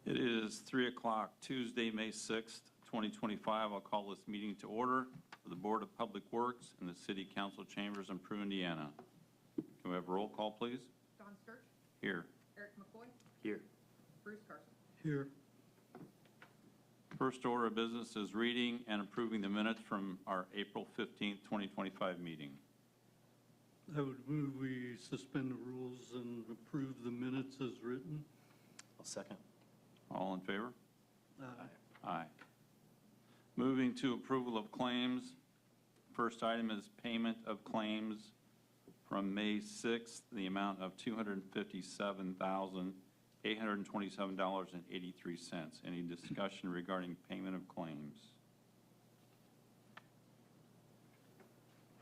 It is 3 o'clock Tuesday, May 6th, 2025. I'll call this meeting to order for the Board of Public Works in the City Council Chambers in Peru, Indiana. Can we have a roll call, please? Don Sturch. Here. Eric McCoy. Here. Bruce Carson. Here. First order of business is reading and approving the minutes from our April 15th, 2025 meeting. I would move we suspend the rules and approve the minutes as written. I'll second. All in favor? Aye. Aye. Moving to approval of claims. First item is payment of claims from May 6th, the amount of $257,827.83. Any discussion regarding payment of claims?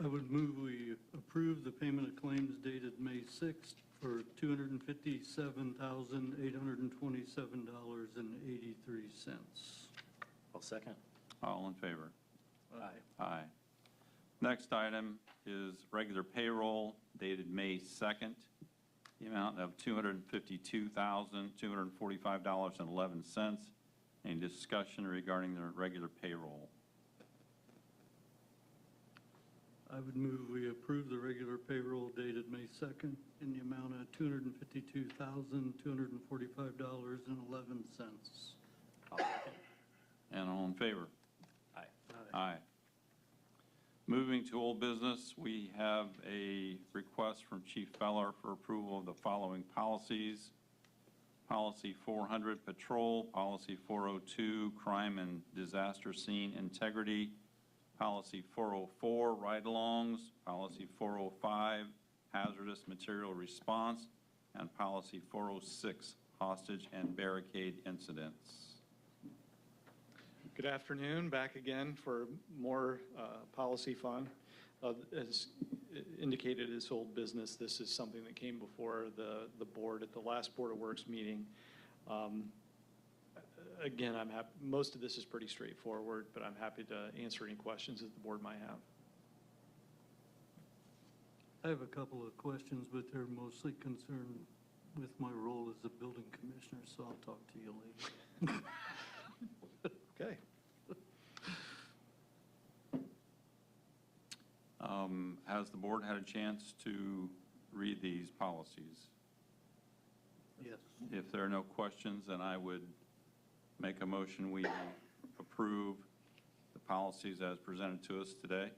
I would move we approve the payment of claims dated May 6th for $257,827.83. I'll second. All in favor? Aye. Aye. Next item is regular payroll dated May 2nd, the amount of $252,245.11. Any discussion regarding the regular payroll? I would move we approve the regular payroll dated May 2nd in the amount of $252,245.11. I'll second. And all in favor? Aye. Aye. Moving to old business, we have a request from Chief Feller for approval of the following policies. Policy 400, Patrol. Policy 402, Crime and Disaster Scene Integrity. Policy 404, Ride-alongs. Policy 405, Hazardous Material Response. And Policy 406, Hostage and Barricade Incidents. Good afternoon, back again for more policy fun. As indicated as old business, this is something that came before the board at the last Board of Works meeting. Again, I'm happy, most of this is pretty straightforward, but I'm happy to answer any questions that the board might have. I have a couple of questions, but they're mostly concerned with my role as a building commissioner, so I'll talk to you later. Okay. Has the board had a chance to read these policies? Yes. If there are no questions, then I would make a motion we approve the policies as presented to us today.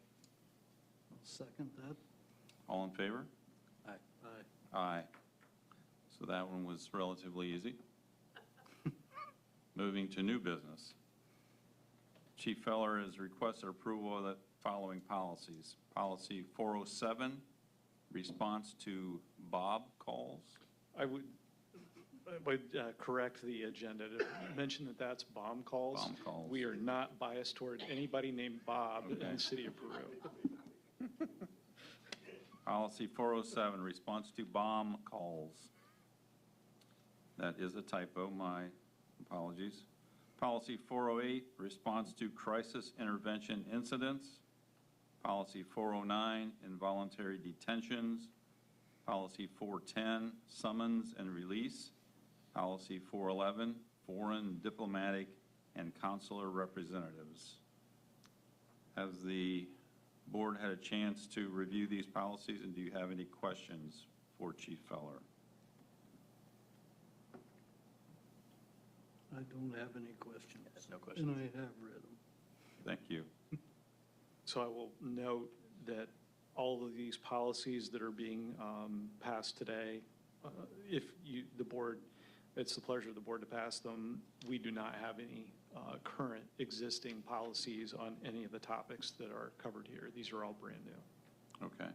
I'll second that. All in favor? Aye. Aye. Aye. So that one was relatively easy. Moving to new business. Chief Feller has requested approval of the following policies. Policy 407, response to Bob calls. I would correct the agenda to mention that that's bomb calls. Bomb calls. We are not biased toward anybody named Bob in the city of Peru. Policy 407, response to bomb calls. That is a typo, my apologies. Policy 408, response to crisis intervention incidents. Policy 409, involuntary detentions. Policy 410, summons and release. Policy 411, foreign diplomatic and consular representatives. Has the board had a chance to review these policies, and do you have any questions for Chief Feller? I don't have any questions. No questions. And I have read them. Thank you. So I will note that all of these policies that are being passed today, if the board, it's the pleasure of the board to pass them, we do not have any current existing policies on any of the topics that are covered here. These are all brand new. Okay.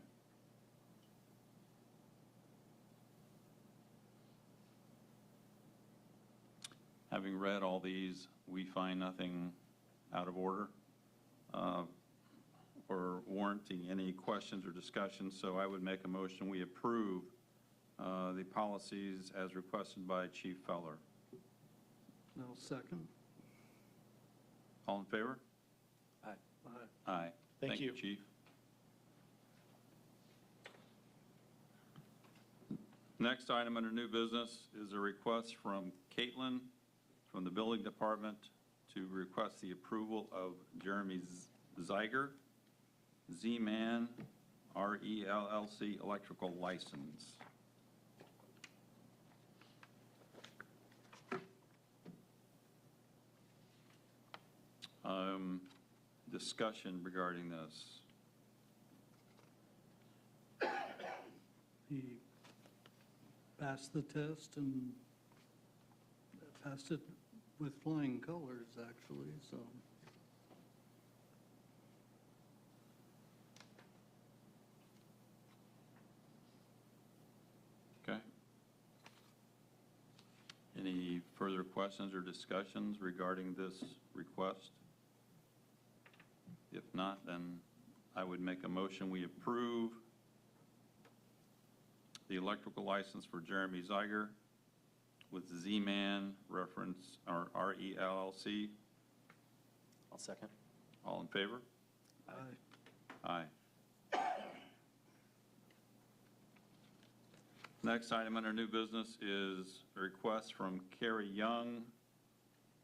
Having read all these, we find nothing out of order or warranting any questions or discussions, so I would make a motion, we approve the policies as requested by Chief Feller. Now, second. All in favor? Aye. Aye. Aye. Thank you. Chief. Next item under new business is a request from Caitlin from the Building Department to request the approval of Jeremy Zeiger, Z-Man, RELLC electrical license. Discussion regarding this. He passed the test and passed it with flying colors, actually, so. Okay. Any further questions or discussions regarding this request? If not, then I would make a motion, we approve the electrical license for Jeremy Zeiger with Z-Man reference, or RELLC. I'll second. All in favor? Aye. Aye. Next item under new business is a request from Carrie Young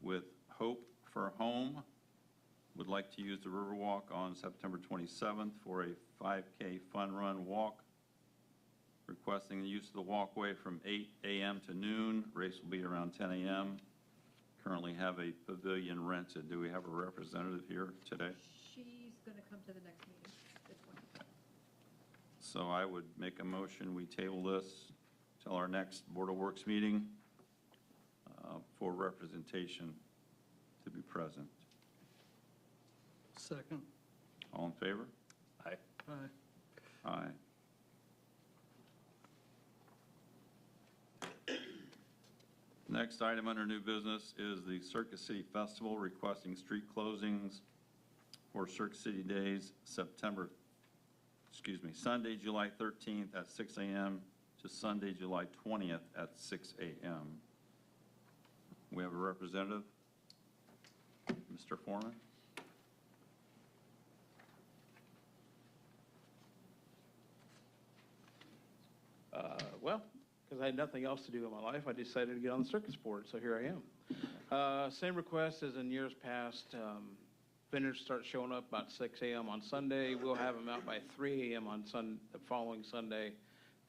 with Hope for Home. Would like to use the Riverwalk on September 27th for a 5K fun run walk. Requesting the use of the walkway from 8 a.m. to noon. Race will be around 10 a.m. Currently have a pavilion rented. Do we have a representative here today? She's going to come to the next meeting, this one. So I would make a motion, we table this till our next Board of Works meeting for representation to be present. Second. All in favor? Aye. Aye. Aye. Next item under new business is the Circus City Festival requesting street closings for Circus City Days, Sunday, July 13th at 6 a.m. to Sunday, July 20th at 6 a.m. We have a representative, Mr. Foreman. Well, because I had nothing else to do in my life, I decided to get on the circus board, so here I am. Same request as in years past. Vendors start showing up about 6 a.m. on Sunday. We'll have them out by 3 a.m. on the following Sunday,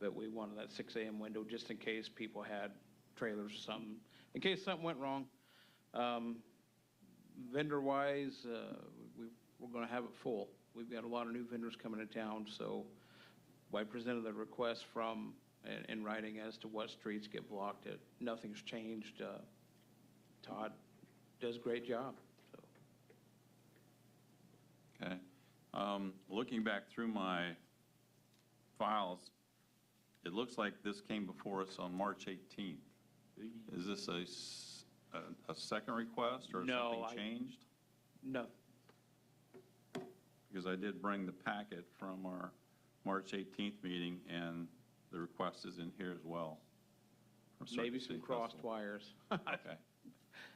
but we wanted that 6 a.m. window just in case people had trailers or something, in case something went wrong. Vendor-wise, we're going to have it full. We've got a lot of new vendors coming to town, so I presented the request in writing as to what streets get blocked. Nothing's changed. Todd does a great job. So. Okay. Looking back through my files, it looks like this came before us on March 18th. Is this a second request or No, something changed? No. Because I did bring the packet from our March 18th meeting, and the request is in here as well. from Circus Maybe City some crossed Festival. wires. Okay.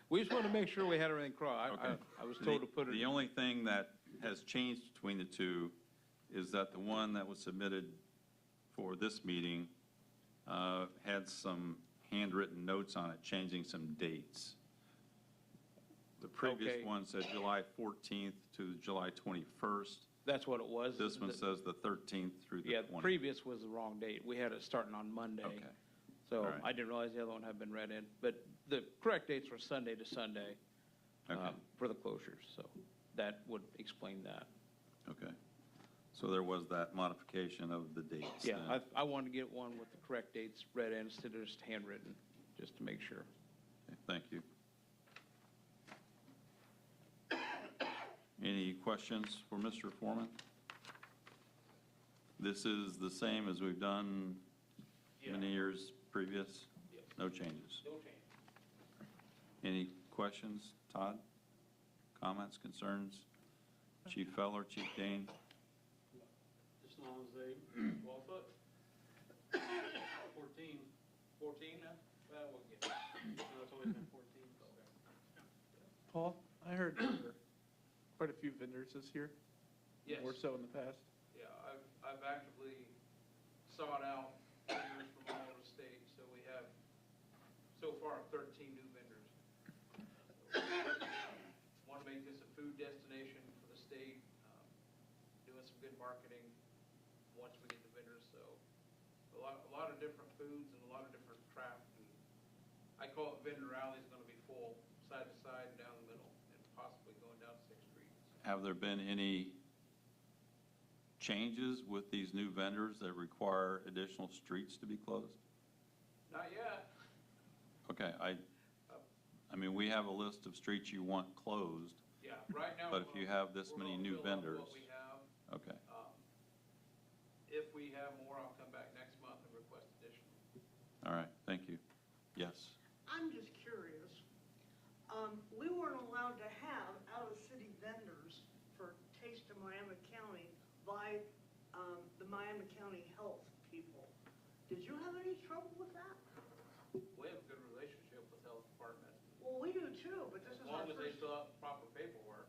We just wanted to make sure we had everything crossed. Okay. I was told to put it. The only thing that has changed between the two is that the one that was submitted for this meeting had some handwritten notes on it, changing some dates. The previous Okay. one said July 14th to July 21st. That's what it was. This one says the 13th through the Yeah, 20th. the previous was the wrong date. We had it starting on Monday. Okay. So All right. I didn't realize the other one had been read in. But the correct dates were Sunday to Sunday Okay. for the closures. So that would explain that. Okay. So there was that modification of the dates. Yeah, then. I wanted to get one with the correct dates read in instead of just handwritten, just to make sure. Okay, thank you. Any questions for Mr. Foreman? This is the same as we've done many years previous? Yes. No changes? No change. Any questions, Todd? Comments, concerns? Chief Feller, Chief Dane? As long as they, 12 foot? 14, 14 now? Well, we'll get it. it's always been 14. Paul, I heard there were quite a few vendors this year. Yes. More so in the past. Yeah, I've actively sought out vendors from all over the state, so we have, so far, 13 new vendors. Want to make this a food destination for the state, doing some good marketing once we get the vendors, so a lot of different foods and a lot of different craft. And I call it vendor alley, is going to be full, side to side, down the middle, and possibly going down 6th Street. Have there been any changes with these new vendors that require additional streets to be closed? Not yet. Okay, I mean, we have a list of streets you want closed, Yeah, right now. but if you have this we're many gonna new fill out vendors, What we have. okay. If we have more, I'll come back next month and request additional. All right, thank you. Yes, I'm just curious. We weren't allowed to have out-of-city vendors for Taste of Miami County by the Miami County Health people. Did you have any trouble with that? We have a good relationship with health department. Well, we do too, but this As is our long as they first. fill out the proper paperwork,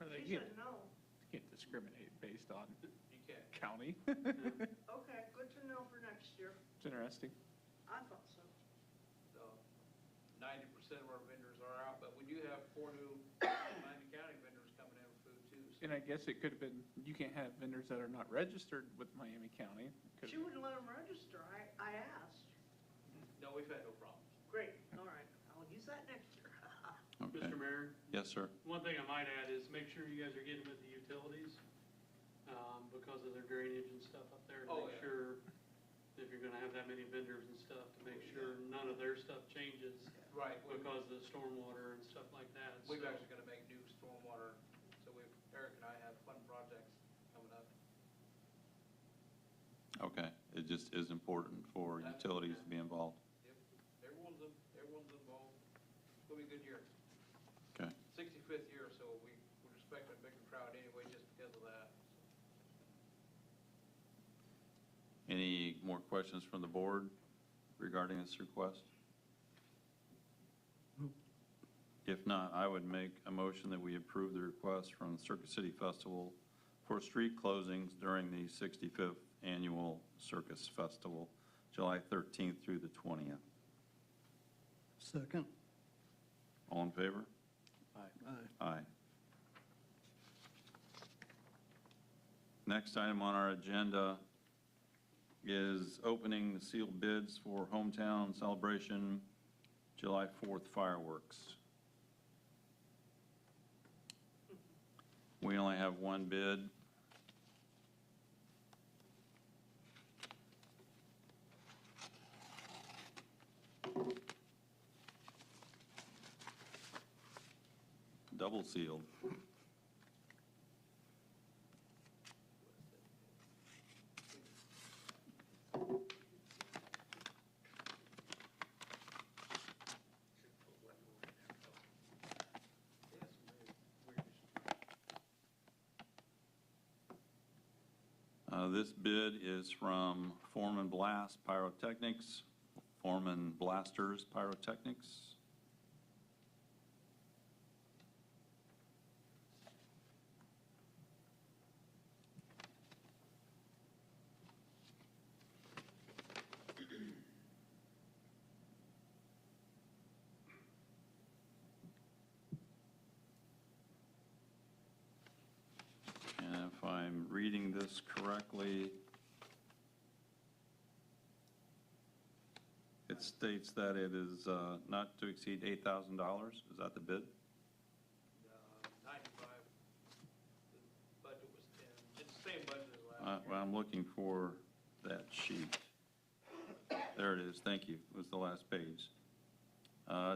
Or they She can't, said no. can't discriminate based on you can. county. Okay, good to know for next year. It's interesting. I thought so. So 90% of our vendors are out, but we do have 4 new Miami County vendors coming in with food too. So And I guess it could have been, you can't have vendors that are not registered with Miami County. Could- She wouldn't let them register. I asked. no, we've had no problems. Great, all right. I'll use that next year. okay. Mr. Mayor, Yes, sir. one thing I might add is make sure you guys are getting with the utilities, because of their drainage and stuff up there. To Oh, make yeah. sure, if you're gonna have that many vendors and stuff, to make sure none of their stuff changes Right. because of the stormwater and stuff like that. We've So- actually got to make new stormwater, so Eric and I have fun projects coming up. Okay, it just is important for utilities to be involved. Yep, everyone's involved. It's going to be a good year. Okay. 65th year, so we're expecting a bigger crowd anyway, just because of that. Any more questions from the board regarding this request? If not, I would make a motion that we approve the request from the Circus City Festival for street closings during the 65th Annual Circus Festival, July 13th through the 20th. Second. All in favor? Aye. Aye. Aye. Next item on our agenda is opening the sealed bids for Hometown Celebration July 4th fireworks. We only have one bid. Double sealed. This bid is from Foreman Blast Pyrotechnics, Foreman Blasters Pyrotechnics. And if I'm reading this correctly, it states that it is not to exceed $8,000. Is that the bid? 95, the budget was 10. It's the same budget as last year. Well, I'm looking for that sheet. There it is, thank you, it was the last page.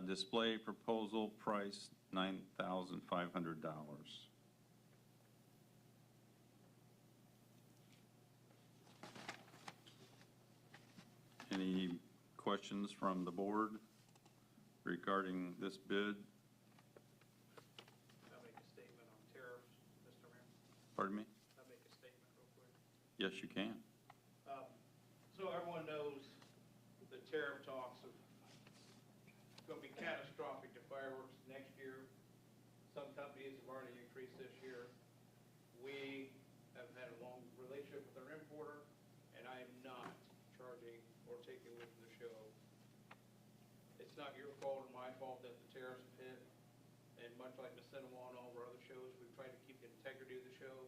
Display proposal price, $9,500. Any questions from the board regarding this bid? I'll make a statement on tariffs. Pardon me? I'll make a statement real quick. Yes, you can. So everyone knows the tariff talks are going to be catastrophic to fireworks next year. Some companies have already increased this year. We have had a long relationship with our importer, and I am not charging or taking away from the show. It's not your fault or my fault that the tariffs have hit. And much like the cinema and all of our other shows, we've tried to keep the integrity of the show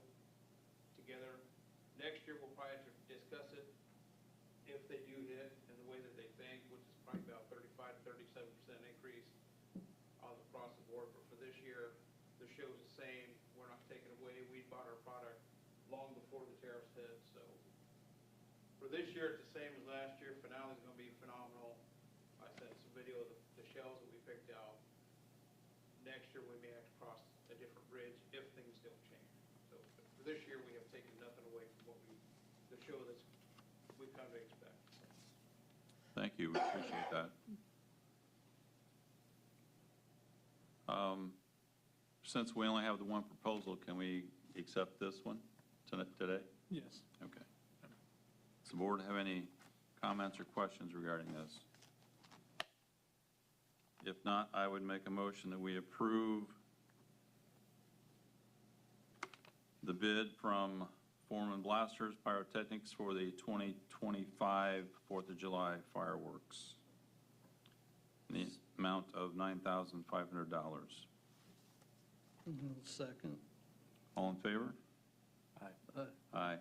together. Next year, we'll probably have to discuss it if they do hit in the way that they think, which is probably about 35 to 37% increase across the board. But for this year, the show's the same. We're not taking away. We bought our product long before the tariffs hit. So for this year, it's the same as last year. Finale's going to be phenomenal. I sent some video of the shells that we picked out. Next year, we may have to cross a different bridge if things don't change. So for this year, we have taken nothing away from the show that's we've come to expect. Thank you, we appreciate that. Since we only have the one proposal, can we accept this one today? Yes. Okay. Does the board have any comments or questions regarding this? If not, I would make a motion that we approve the bid from Foreman Blasters Pyrotechnics for the 2025 4th of July fireworks. The amount of $9,500. Second. All in favor? Aye. Aye.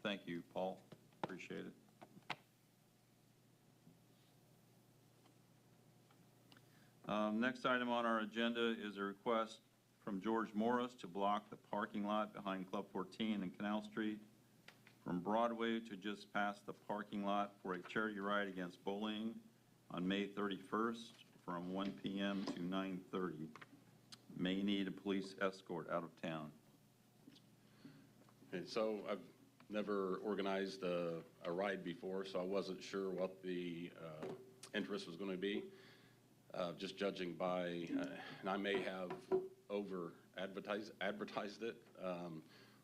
Thank you, Paul. Appreciate it. Next item on our agenda is a request from George Morris to block the parking lot behind Club 14 and Canal Street from Broadway to just past the parking lot for a charity ride against bullying on May 31st from 1 p.m. to 9:30. May need a police escort out of town. Okay, so I've never organized a ride before, so I wasn't sure what the interest was going to be. Just judging by, and I may have over advertised it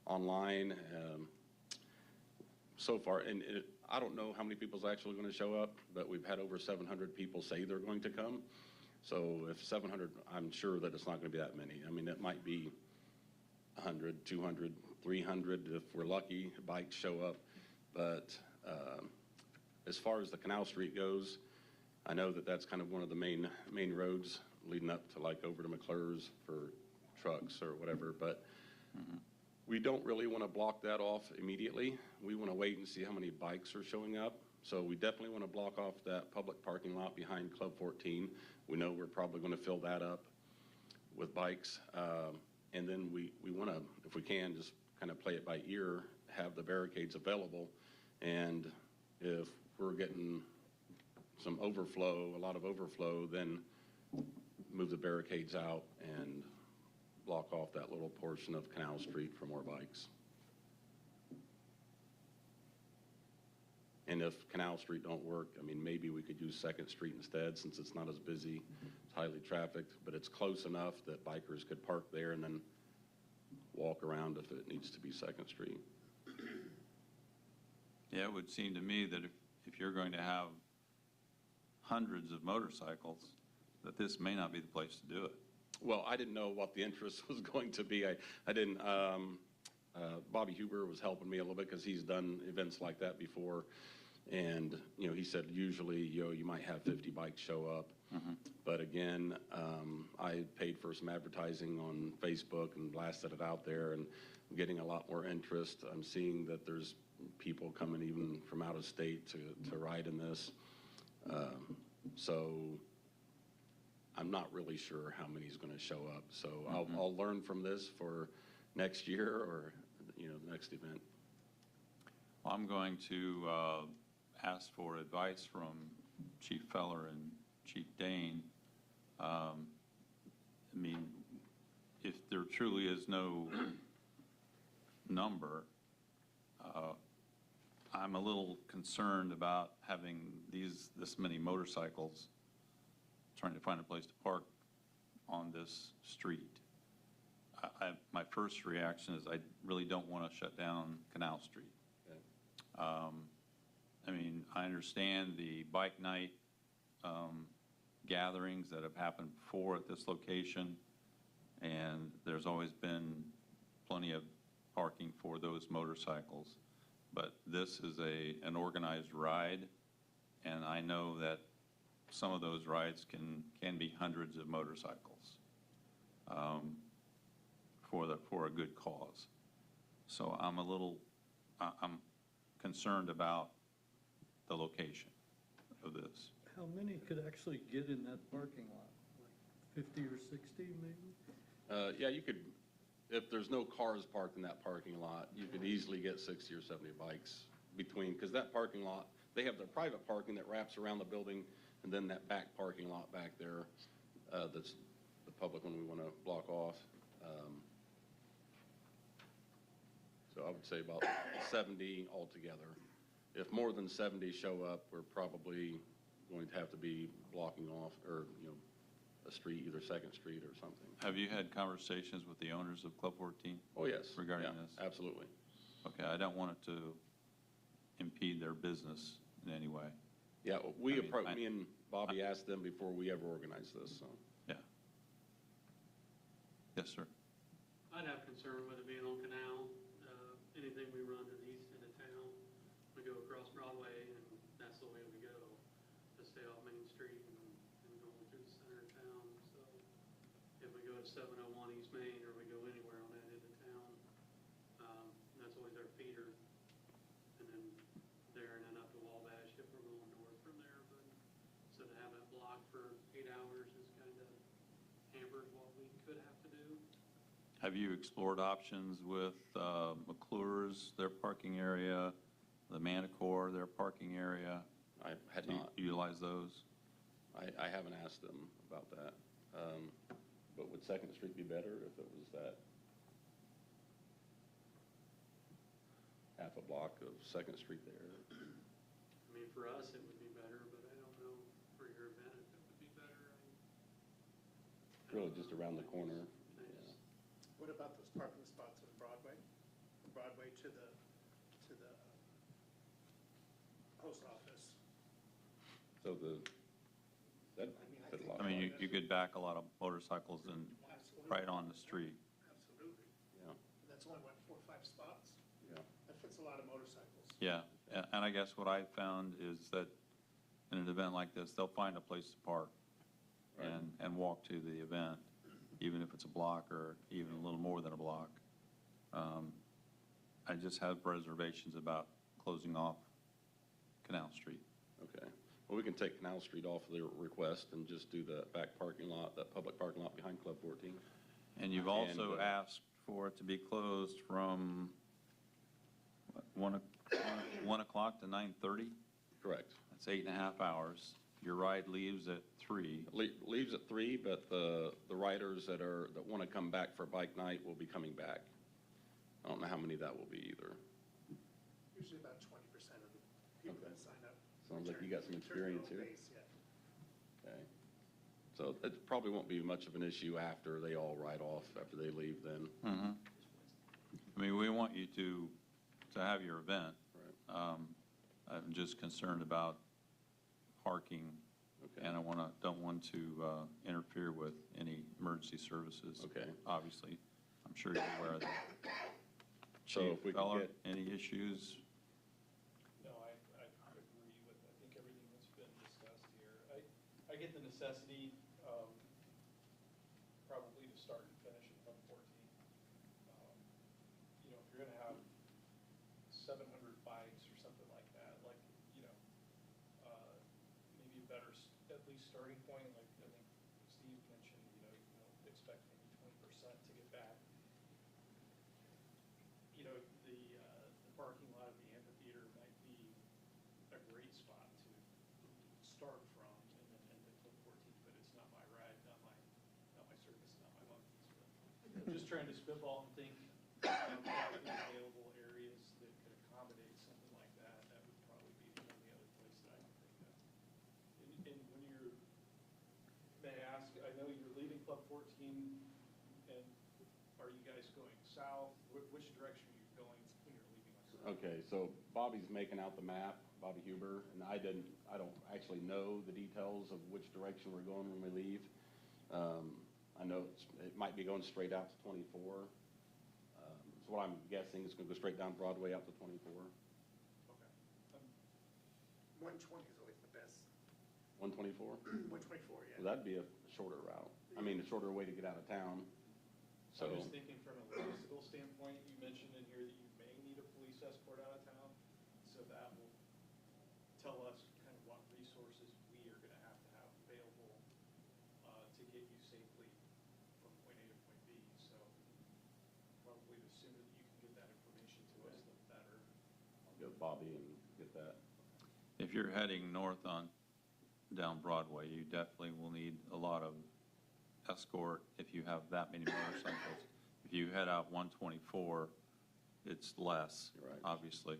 online so far, and I don't know how many people's actually going to show up, but we've had over 700 people say they're going to come. So if 700, I'm sure that it's not going to be that many. I mean, it might be 100, 200, 300 if we're lucky, bikes show up. But as far as the Canal Street goes, I know that that's kind of one of the main roads leading up to like over to McClure's for trucks or whatever. But we don't really want to block that off immediately. We want to wait and see how many bikes are showing up. So we definitely want to block off that public parking lot behind Club 14. We know we're probably going to fill that up with bikes. And then we want to, if we can, just kind of play it by ear, have the barricades available. And if we're getting some overflow, a lot of overflow, then move the barricades out and block off that little portion of Canal Street for more bikes. And if Canal Street don't work, I mean, maybe we could use 2nd Street instead since it's not as busy, it's highly trafficked, but it's close enough that bikers could park there and then walk around if it needs to be 2nd Street. Yeah, it would seem to me that if you're going to have hundreds of motorcycles, that this may not be the place to do it. Well, I didn't know what the interest was going to be. I didn't, Bobby Huber was helping me a little bit because he's done events like that before. And, you know, he said usually, you might have 50 bikes show up. But again, I paid for some advertising on Facebook and blasted it out there, and I'm getting a lot more interest. I'm seeing that there's people coming even from out of state to ride in this. So I'm not really sure how many is going to show up. So I'll learn from this for next year or, the next event. Well, I'm going to ask for advice from Chief Feller and Chief Dane. I mean, if there truly is no number, I'm a little concerned about having this many motorcycles trying to find a place to park on this street. my first reaction is I really don't want to shut down Canal Street. Okay. I mean, I understand the bike night gatherings that have happened before at this location, and there's always been plenty of parking for those motorcycles. But this is an organized ride, and I know that some of those rides can be hundreds of motorcycles for a good cause. So I'm concerned about the location of this. How many could actually get in that parking lot? Like 50 or 60 maybe? Yeah, you could, if there's no cars parked in that parking lot, you could easily get 60 or 70 bikes between, because that parking lot, they have their private parking that wraps around the building, and then that back parking lot back there, that's the public one we want to block off. So I would say about 70 altogether. If more than 70 show up, we're probably going to have to be blocking off, or, a street, either Second Street or something. Have you had conversations with the owners of Club 14? Oh, yes. Regarding Yeah, this? Absolutely. Okay, I don't want it to impede their business in any way. Yeah, I mean, me and Bobby asked them before we ever organized this, so. Yeah. Yes, sir. I'd have concern with it being on Canal. Anything we run to the east end of town, we go across Broadway, and that's the way we go, to stay off Main Street and going through the center of town. So if we go to 701 East Main, or we go anywhere on that end of town, that's always our feeder. And then there and then up to Wabash if we're going north from there. But so to have that blocked for 8 hours is kind of hampers what we could have to do. Have you explored options with McClure's, their parking area, the Manticore, their parking area? I had Do you not. utilize those? I haven't asked them about that. But would Second Street be better if it was that half a block of Second Street there? I mean, for us, it would be better, but I don't know for your event if it would be better. Really just around the corner. What about those parking spots on Broadway? From Broadway to the post office? So that I fit a think- lot. I mean, you could back a lot of motorcycles in Absolutely. right on the street. Absolutely. Yeah, That's only, what, 4 or 5 spots? yeah. That fits a lot of motorcycles. Yeah, and I guess what I found is that in an event like this, they'll find a place to park Right. and walk to the event, even if it's a block or even a little more than a block. I just have reservations about closing off Canal Street. Okay. Well, we can take Canal Street off of their request and just do the back parking lot, that public parking lot behind Club 14. And you've also And, asked for it to be closed from what, 1 o'clock to 9:30? Correct. That's 8.5 hours. Your ride leaves at 3. Leaves at 3, but the riders that want to come back for bike night will be coming back. I don't know how many that will be either. Usually about 20% of the people Okay. that sign up. Sounds like you got some return their experience own here. base, yeah. Okay. So it probably won't be much of an issue after they all ride off, after they leave then. I mean, we want you to have your event. Right. I'm just concerned about parking, Okay. and don't want to interfere with any emergency services. Okay. Obviously, I'm sure you're aware of that. So Chief if we could Feller, get- any issues? No, I agree with, I think, everything that's been discussed here. I get the necessity, probably to start and finish at 114. If you're gonna have 700 bikes or something like that, maybe a better, at least starting point, like I think Steve mentioned, expect maybe 20% to get back. The parking lot of the amphitheater might be a great spot to start from, and then end at Club 14, but it's not my ride, not my circus, not my monkeys. But just trying to spitball and think about the available areas that could accommodate something like that. That would probably be the only other place that I can think of. And when you're, may I ask, I know you're leaving Club 14, and are you guys going south? Which direction are you going when you're leaving on Sunday? Okay, so Bobby's making out the map, Bobby Huber, and I don't actually know the details of which direction we're going when we leave. I know it might be going straight out to 24. So what I'm guessing is going to go straight down Broadway out to 24. Okay. 120 is always the best. 124? 124, yeah. Well, that'd be a shorter route. I mean, a shorter way to get out of town. So, I'm just thinking from a logistical standpoint, you mentioned in here that you may need a police escort out of town, so that will tell us kind of what resources we are gonna have available to get you safely from point A to point B. So probably the sooner that you can get that information to us, the better. I'll go to Bobby and get that. If you're heading north down Broadway, you definitely will need a lot of escort if you have that many motorcycles. If you head out 124, it's less, Right. obviously.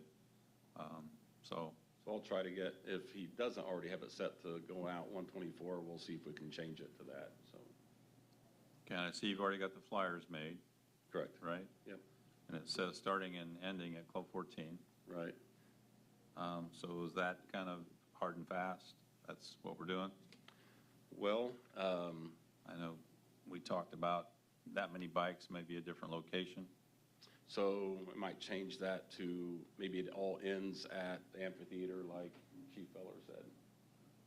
So, So I'll try to get, if he doesn't already have it set to go out 124, we'll see if we can change it to that, so. okay, I see you've already got the flyers made, Correct. right? Yep, And it says starting and ending at 12:14. right. So is that kind of hard and fast? That's what we're doing? Well, I know we talked about that many bikes, maybe a different location. so we might change that to, maybe it all ends at the amphitheater like Chief Feller said.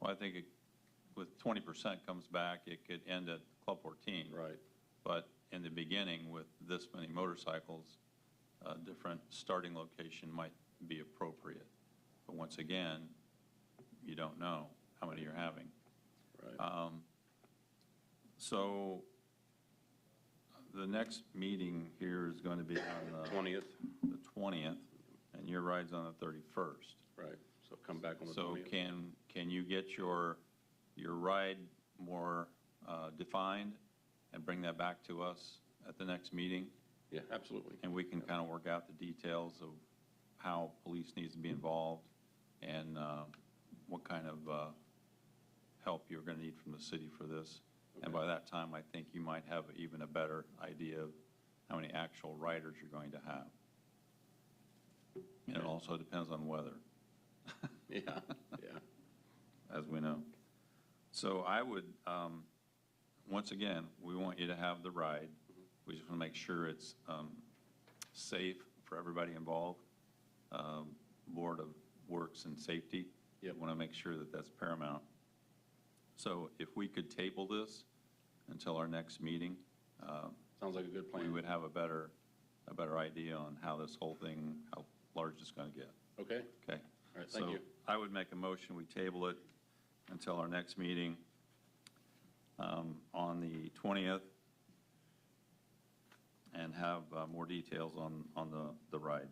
Well, I think with 20% comes back, it could end at 12:14. Right. But in the beginning, with this many motorcycles, a different starting location might be appropriate. But once again, you don't know how many you're having. Right. So the next meeting here is going to be on the 20th, the 20th, and your ride's on the 31st. right. So come back on the So 20th. can you get your ride more defined and bring that back to us at the next meeting? Yeah, absolutely. And we can kind of work out the details of how police needs to be involved and what kind of help you're going to need from the city for this. And by that time, I think you might have even a better idea of how many actual riders you're going to have. And it also depends on weather. Yeah, yeah. As we know. So I would, once again, we want you to have the ride. We just want to make sure it's safe for everybody involved. Board of Works and Safety. Yep. Want to make sure that that's paramount. So if we could table this until our next meeting, Sounds like a good plan. we would have a better idea on how this whole thing, how large it's going to get. Okay, Okay? all right, thank you. So I would make a motion, we table it until our next meeting on the 20th and have more details on the ride.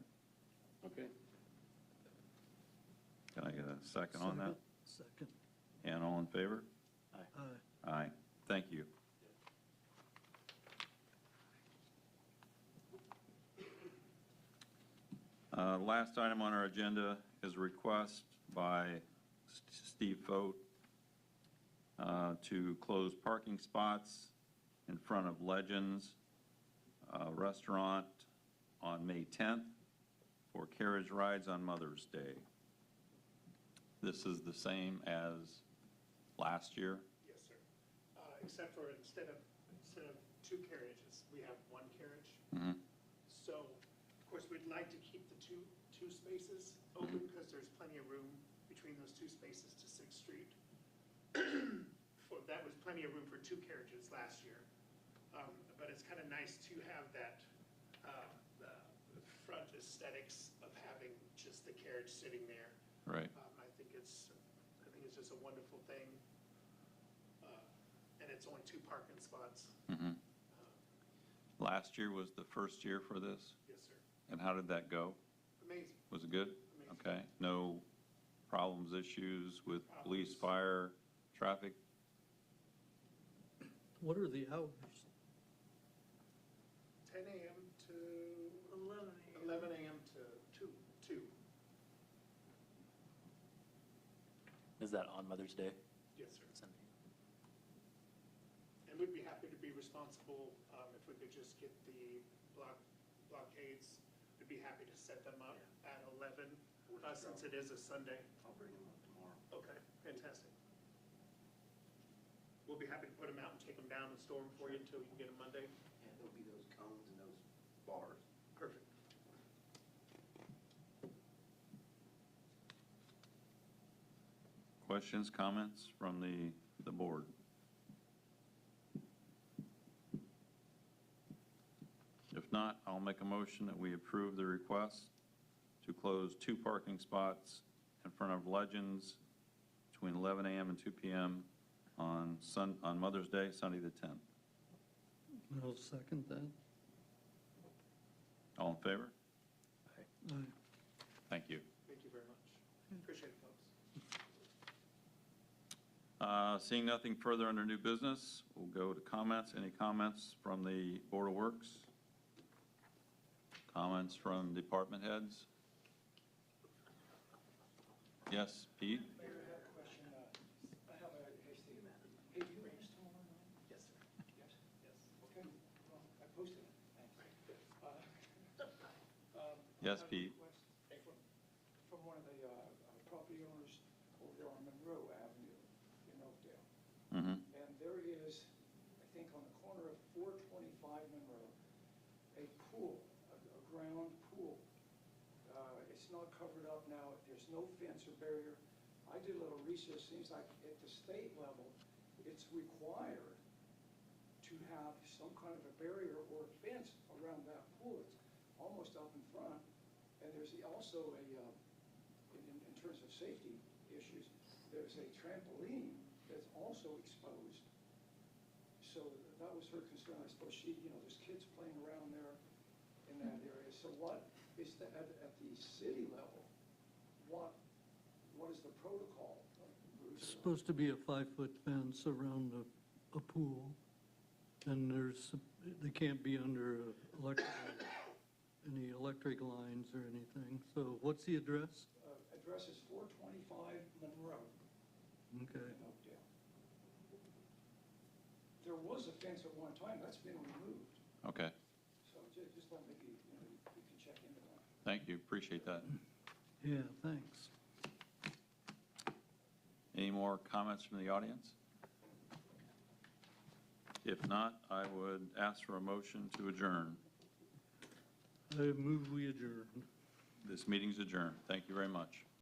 Okay, Can I get a second on that? Second. And all in favor? Aye. Aye. Thank you. Last item on our agenda is a request by Steve Fote to close parking spots in front of Legends Restaurant on May 10th for carriage rides on Mother's Day. This is the same as last year. Yes, sir. Except for instead of two carriages, we have one carriage. Mhm. So, of course, we'd like to keep the two spaces open because there's plenty of room between those two spaces to 6th Street. That was plenty of room for two carriages last year. But it's kind of nice to have that, the front aesthetics of having just the carriage sitting there. Right. I think it's just a wonderful thing. And it's only 2 parking spots. Mhm. Last year was the first year for this? Yes, sir. And how did that go? Amazing. Was it good? Amazing. Okay. No problems, issues with police, Problems. fire, traffic? What are the hours? 10 a.m. to 11 a.m. 11 a.m. to 2. Is that on Mother's Day? Yes, sir. Sunday? And we'd be happy to be responsible if we could just get the blockades. We'd be happy to set them up at 11, since it is a Sunday. I'll bring them up tomorrow. Okay, fantastic. We'll be happy to put them out and take them down and store them for you until you can get them Monday. Yeah, there'll be those cones and those bars. Perfect. Questions, comments from the board? If not, I'll make a motion that we approve the request to close 2 parking spots in front of Legends between 11 a.m. and 2 p.m. on Mother's Day, Sunday the 10th. I'll second that. All in favor? Aye. Thank you. Thank you very much. Appreciate it, folks. Seeing nothing further under new business, we'll go to comments. Any comments from the Board of Works? Comments from department heads? Yes, Pete? Mayor, I have a question. I have a, hey, Steve, hey, you raised tomorrow night? Yes, sir. Yes? Yes. Okay, well, I posted it. Thanks. Yes, I have a Pete. request from one of the property owners over there on Monroe Avenue in Oakdale. Mm-hmm. And there is, I think on the corner of 425 Monroe, a pool, a ground pool. It's not covered up now. There's no fence or barrier. I did a little research. Seems like at the state level, it's required to have some kind of a barrier or a fence around that pool. It's almost up in front. And there's also a, in terms of safety issues, there's a trampoline that's also exposed. So that was her concern. I suppose she, there's kids playing around there in that area. So what is the, at the city level, what is the protocol, Bruce? It's supposed to be a 5-foot fence around a pool, and they can't be under any electric lines or anything. So what's the address? Address is 425 Monroe Okay. in Oakdale. There was a fence at one time. That's been removed. Okay, So just thought maybe, you could check into that. thank you, appreciate that. Yeah, thanks. Any more comments from the audience? If not, I would ask for a motion to adjourn. I move we adjourn. This meeting's adjourned. Thank you very much.